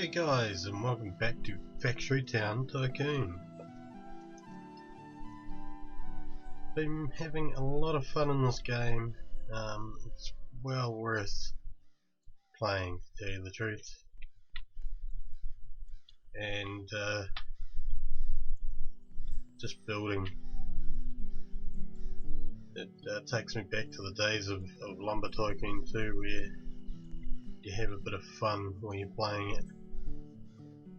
Hey guys, and welcome back to Factory Town Tycoon. Been having a lot of fun in this game. It's well worth playing, to tell you the truth. And just building. It takes me back to the days of Lumber Tycoon 2, where you have a bit of fun when you're playing it.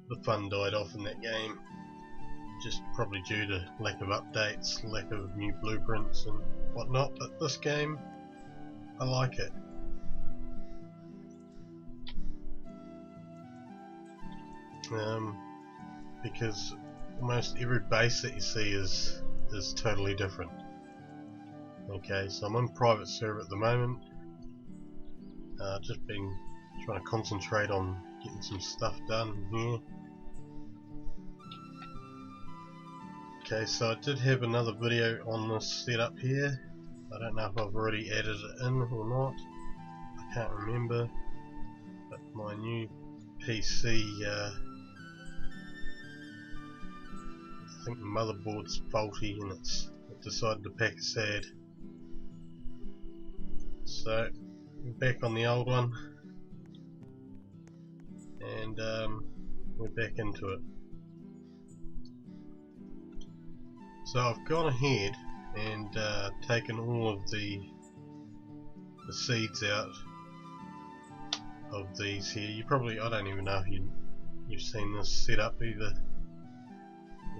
The fun died off in that game, just probably due to lack of updates, lack of new blueprints and whatnot, but this game, I like it. Because almost every base that you see is totally different. Okay, so I'm on private server at the moment. Just been trying to concentrate on getting some stuff done here. Okay, so I did have another video on this setup here. I don't know if I've already added it in or not. I can't remember. But my new PC, I think the motherboard's faulty and it decided to pack a sad. So we're back on the old one, and we're back into it. So I've gone ahead and taken all of the seeds out of these here. You probably, I don't even know if you've seen this setup either.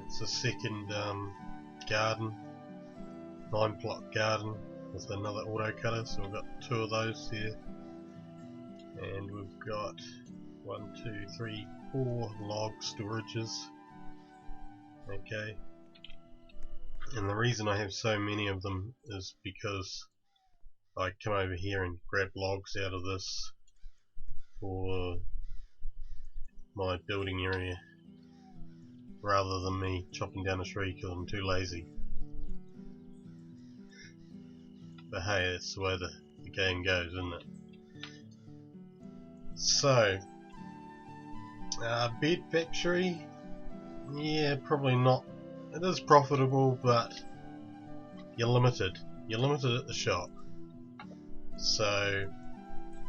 It's a second garden, 9-plot garden with another auto cutter, so we've got 2 of those here, and we've got 1, 2, 3, 4 log storages. Okay, and the reason I have so many of them is because I come over here and grab logs out of this for my building area rather than me chopping down a tree because I'm too lazy. But hey, that's the way the game goes, isn't it? So, bed factory, yeah, probably not. It is profitable, but you're limited. You're limited at the shop. So,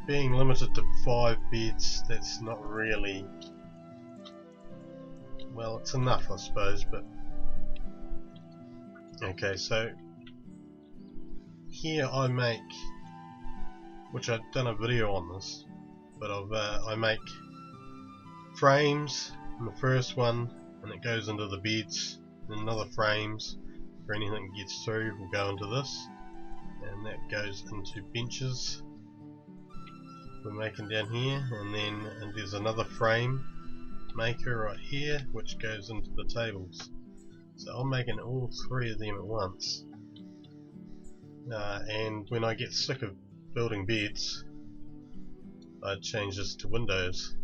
being limited to 5 beds, that's not really, well, it's enough I suppose, but okay, so here I make, which I've done a video on this, but I make frames in the first one, and it goes into the beds, and another frames for anything that gets through will go into this, and that goes into benches we're making down here, and there's another frame maker right here which goes into the tables. So I'm making all 3 of them at once. And when I get sick of building beds, I'd change this to windows,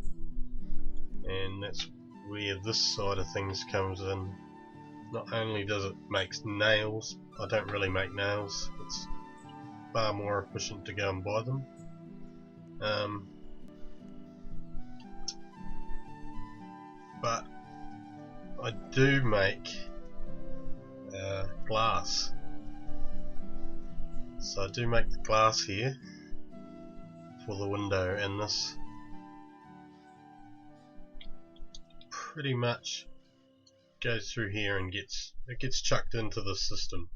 and that's where this side of things comes in. Not only does it make nails, I don't really make nails, it's far more efficient to go and buy them. But I do make glass. So I do make the glass here for the window, and this pretty much goes through here and gets chucked into the system.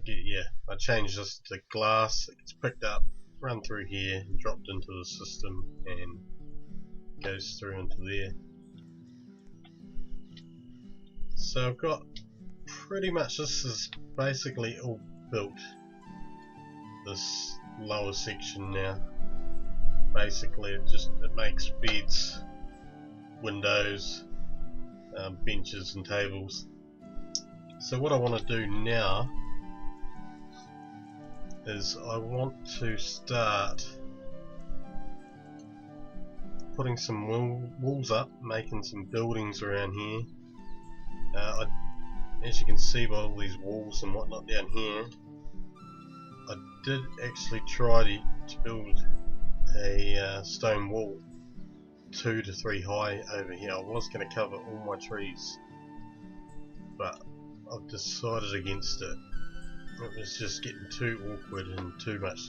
Yeah, I change this to glass, it gets picked up, run through here, and dropped into the system, and goes through into there. So I've got pretty much, this is basically all built, this lower section now. Basically it makes beds, windows, benches and tables. So what I want to do now is I want to start putting some walls up, making some buildings around here. As you can see by all these walls and whatnot down here, I did actually try to build a stone wall 2 to 3 high over here. I was going to cover all my trees, but I've decided against it. It was just getting too awkward and too much,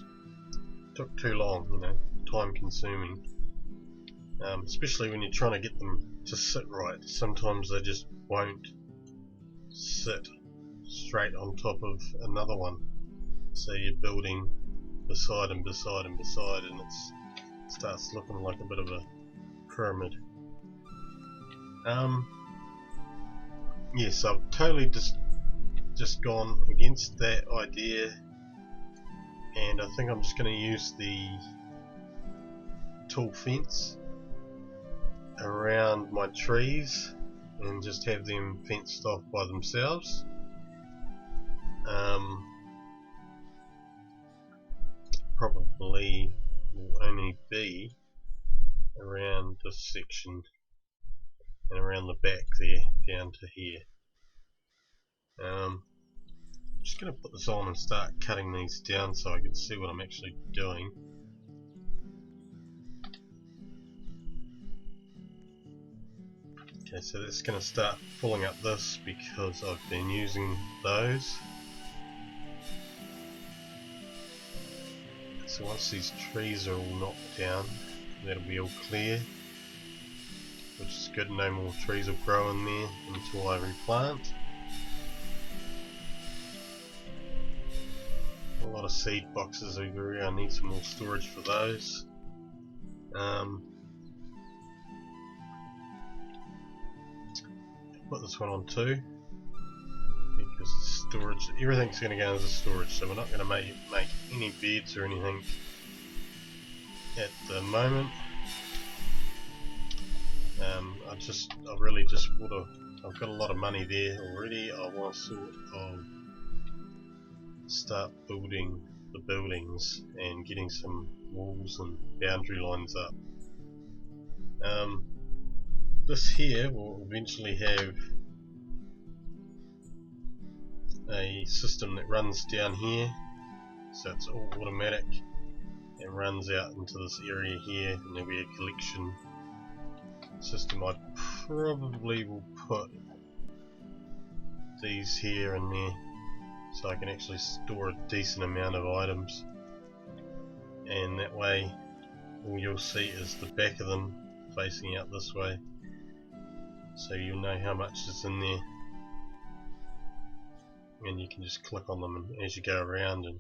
took too long, you know, time consuming. Especially when you're trying to get them to sit right. Sometimes they just won't sit straight on top of another one. So you're building beside and beside and beside, and it starts looking like a bit of a pyramid. Yes, I've totally just gone against that idea, and I think I'm just going to use the tall fence around my trees and just have them fenced off by themselves. Probably will only be around this section and around the back there down to here. I'm just going to put this on and start cutting these down so I can see what I'm actually doing. Okay, so that's going to start pulling up this because I've been using those. So once these trees are all knocked down, that'll be all clear, which is good. No more trees will grow in there until I replant. A lot of seed boxes over here. I need some more storage for those. Put this one on too, because the storage, everything's going to go into storage, so we're not going to make any beds or anything at the moment. I really just want to, I've got a lot of money there already. I want to sort of start building the buildings and getting some walls and boundary lines up. This here will eventually have a system that runs down here, so it's all automatic. It runs out into this area here, and there'll be a collection system. I probably will put these here and there so I can actually store a decent amount of items, and that way all you'll see is the back of them facing out this way, so you'll know how much is in there, and you can just click on them and as you go around and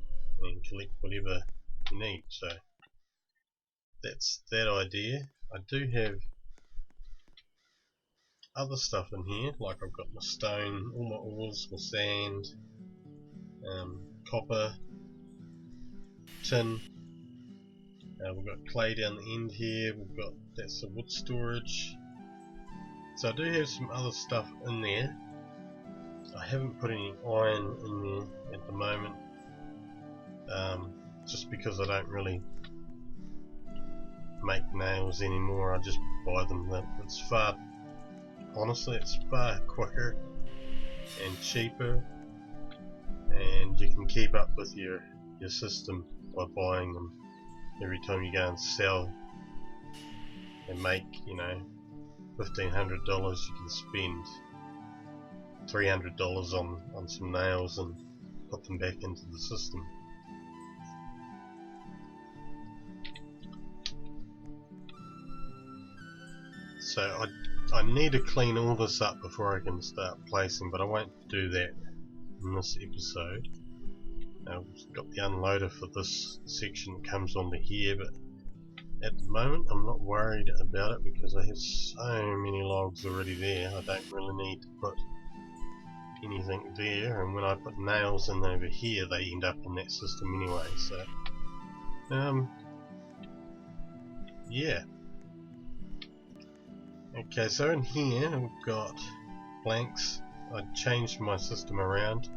collect whatever you need. So that's that idea. I do have other stuff in here, like I've got my stone, all my ores, my sand, copper, tin. We've got clay down the end here. We've got, that's the wood storage. So I do have some other stuff in there. I haven't put any iron in there at the moment, just because I don't really make nails anymore. I just buy them. It's far, honestly, it's far quicker and cheaper, and you can keep up with your system by buying them every time you go and sell and make, you know, $1,500. You can spend $300 on some nails and put them back into the system. So I need to clean all this up before I can start placing, but I won't do that in this episode. We've got the unloader for this section that comes onto here, but at the moment I'm not worried about it because I have so many logs already there. I don't really need to put anything there, and when I put nails in over here they end up in that system anyway, so yeah. Okay, so in here we've got blanks. I changed my system around.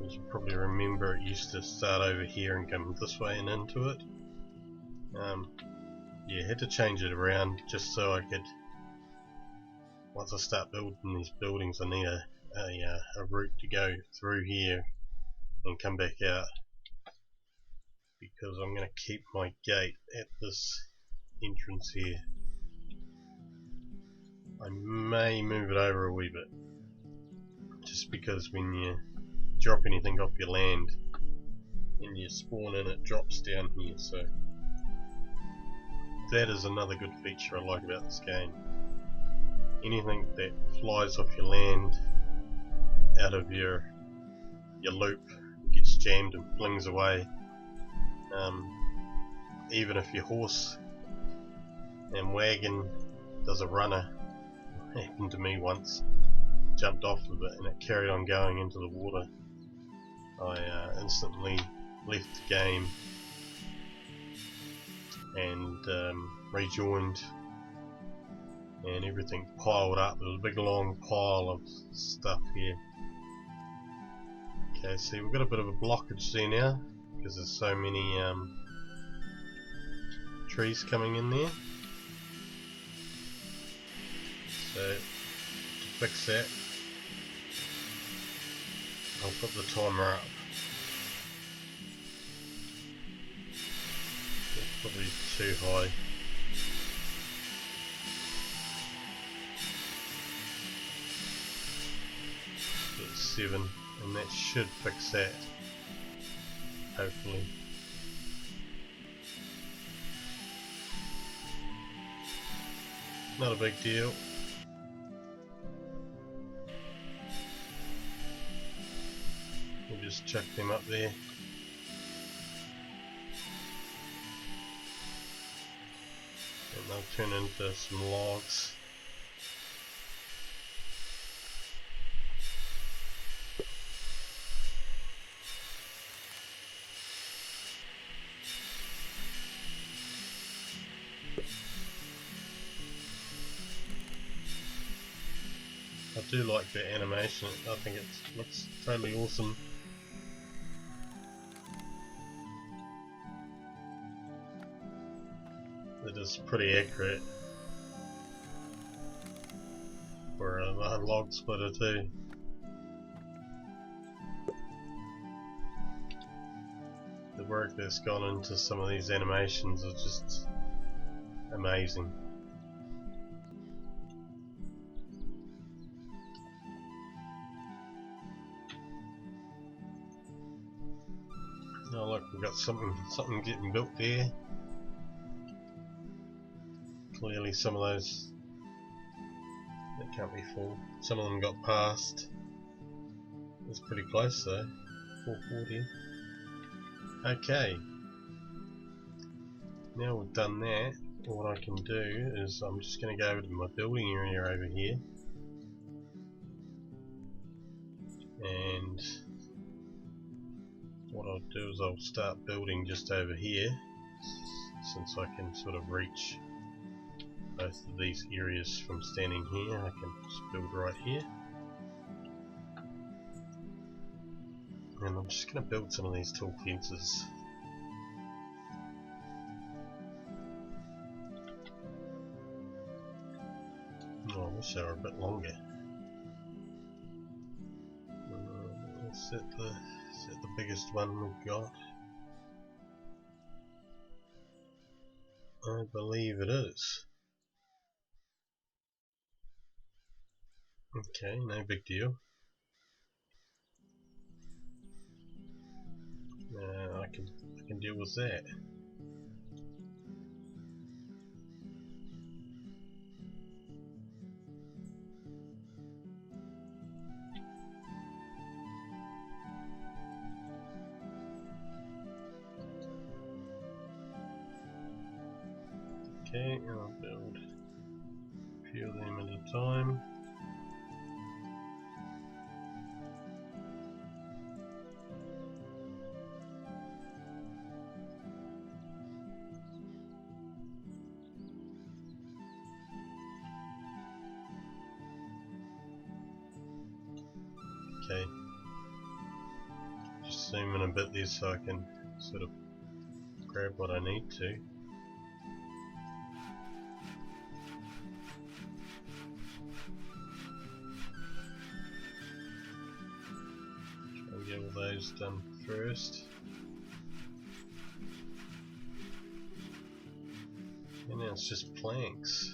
As you probably remember, it used to start over here and come this way and into it. Yeah, had to change it around just so I could, once I start building these buildings, I need a route to go through here and come back out, because I'm going to keep my gate at this entrance here. I may move it over a wee bit, just because when you drop anything off your land and you spawn in, it drops down here, so that is another good feature I like about this game. Anything that flies off your land out of your loop gets jammed and flings away. Even if your horse and wagon does a runner, it happened to me once, jumped off of it and it carried on going into the water, I instantly left the game and rejoined, and everything piled up. There was a big long pile of stuff here. Okay, see, we've got a bit of a blockage there now because there's so many trees coming in there. So to fix that, I'll put the timer up. It's probably too high. Put 7, and that should fix that, hopefully. Not a big deal. We'll just chuck them up there. And they'll turn into some logs. I do like the animation. I think it looks totally awesome. It is pretty accurate for a log splitter too. The work that's gone into some of these animations is just amazing. Oh look, we've got something getting built there. Clearly some of those, that can't be full. Some of them got past. It's pretty close though, 440. Okay, now we've done that, what I can do is I'm just going to go over to my building area over here, and what I'll do is I'll start building just over here, since I can sort of reach both of these areas from standing here. I can just build right here, and I'm just going to build some of these tall fences. Oh, I wish they were a bit longer. Let's set the biggest one we've got. I believe it is. Okay, no big deal. I can deal with that. Okay, and I'll build a few of them at a time. Okay, just zoom in a bit there so I can sort of grab what I need to. Try and get all those done first. And now it's just planks.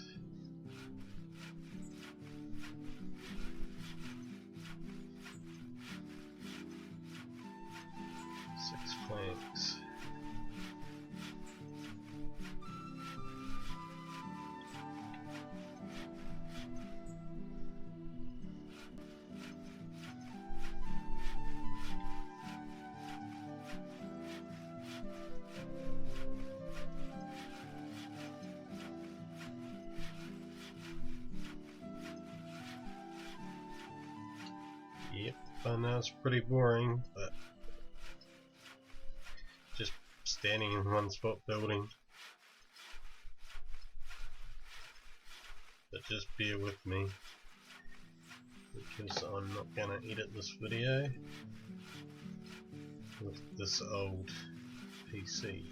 Six planks. Yep, I know it's pretty boring, but just standing in one spot building. But just bear with me, because I'm not gonna edit this video with this old PC.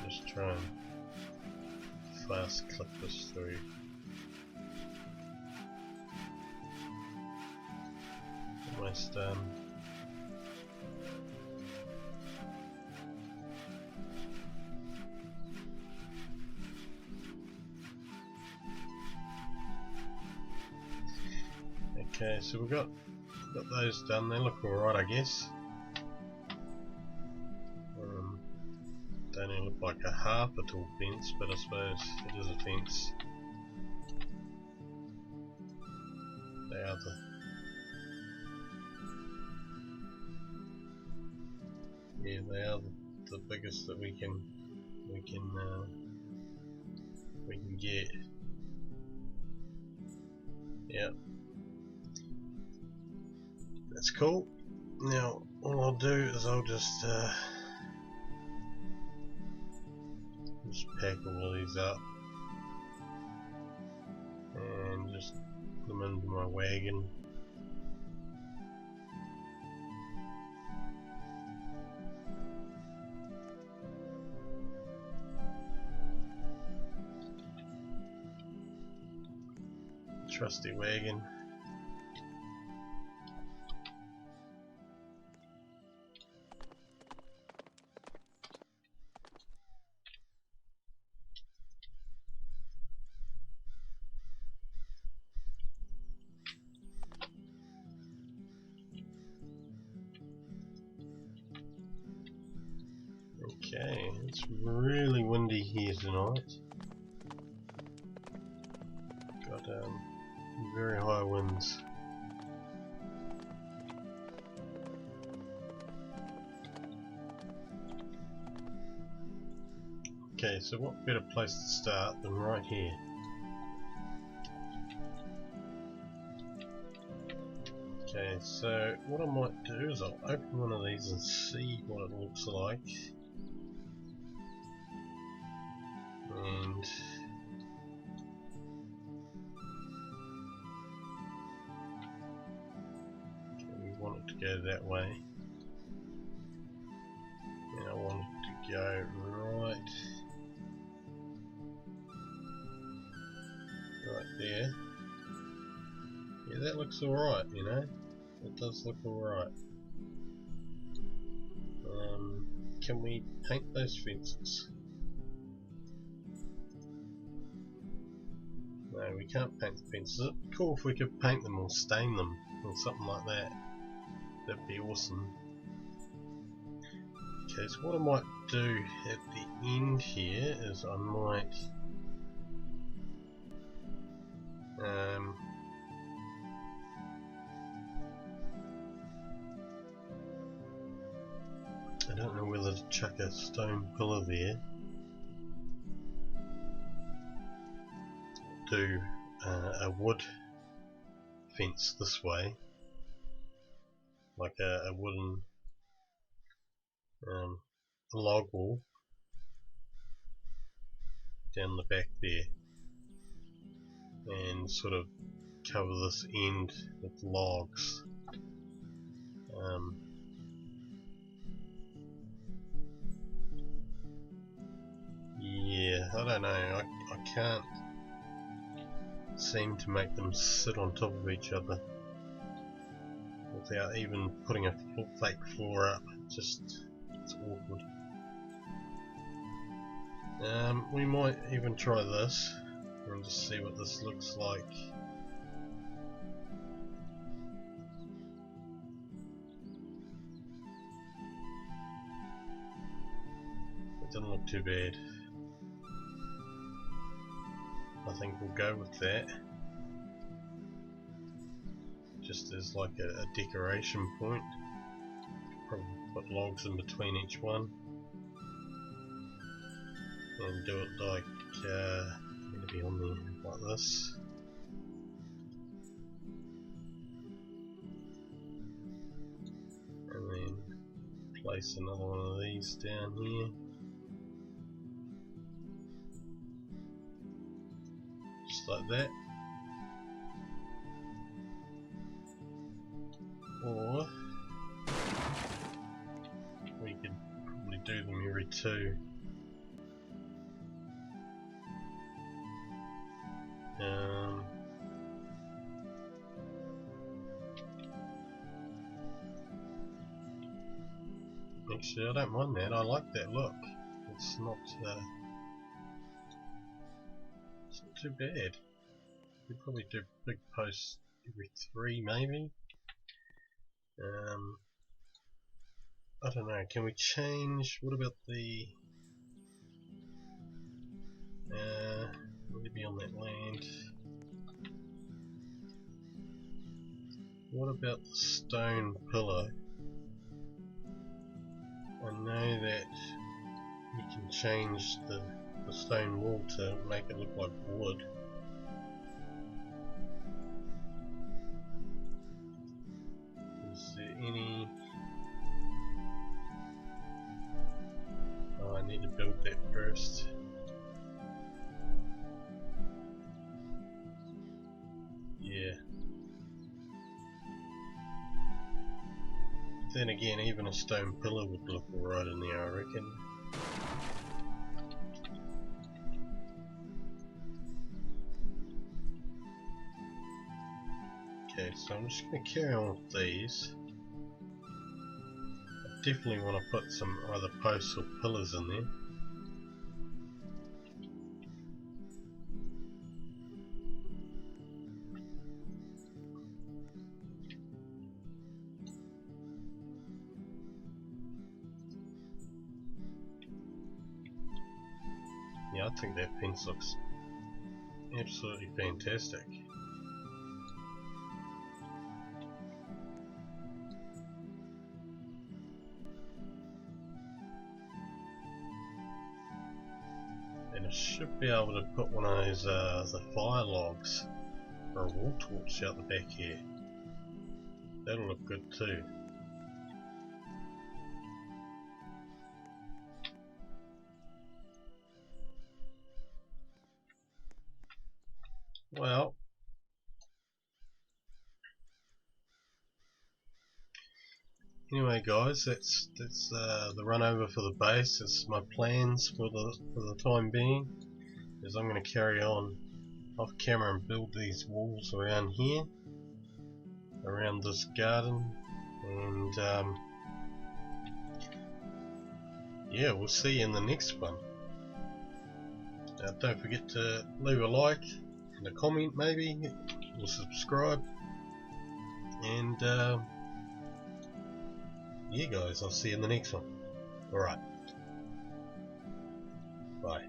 Just try and fast click this through. Almost done. Okay, so we've got those done. They look alright, I guess. They only look like a half a tall fence, but I suppose it is a fence. They are the biggest that we can get. Yep. That's cool. Now all I'll do is I'll just pack all of these up and just put them into my wagon. Trusty wagon. Okay, it's really windy here tonight. Got very high winds. Okay, so what better place to start than right here? Okay, so what I might do is I'll open one of these and see what it looks like. And we want it to go that way. And I want it to go right there. Yeah, that looks alright, you know. It does look alright. Can we paint those fences? No, we can't paint the fences. It'd be cool if we could paint them or stain them or something like that. That'd be awesome. Okay, so what I might do at the end here is I might I don't know whether to chuck a stone pillar there. Do a wood fence this way, like a wooden log wall down the back there, and sort of cover this end with logs. Yeah, I don't know. I can't seem to make them sit on top of each other without even putting a fake floor up. Just, it's awkward. We might even try this and just see what this looks like. It doesn't look too bad. I think we'll go with that, just as like a decoration point. Probably put logs in between each one and do it like maybe on there like this. And then place another one of these down here. Just like that. Or we could probably do them every two. Actually, I don't mind that. I like that look. It's not too bad. We'd probably do big posts every 3 maybe. I don't know, can we change, what about the will it be on that land? What about the stone pillar? I know that you can change the stone wall to make it look like wood. Is there any... Oh, I need to build that first. Yeah. Then again, even a stone pillar would look alright in there, I reckon. Okay, so I'm just going to carry on with these. I definitely want to put some either posts or pillars in there. Yeah, I think that fence looks absolutely fantastic. And I should be able to put one of those the fire logs or a wall torch out the back here. That'll look good too. Well, anyway, guys, that's the run over for the base. That's my plans for the time being. Is I'm going to carry on off camera and build these walls around here, around this garden, and yeah, we'll see you in the next one. Don't forget to leave a like and a comment maybe, or subscribe, and yeah guys, I'll see you in the next one. Alright, bye.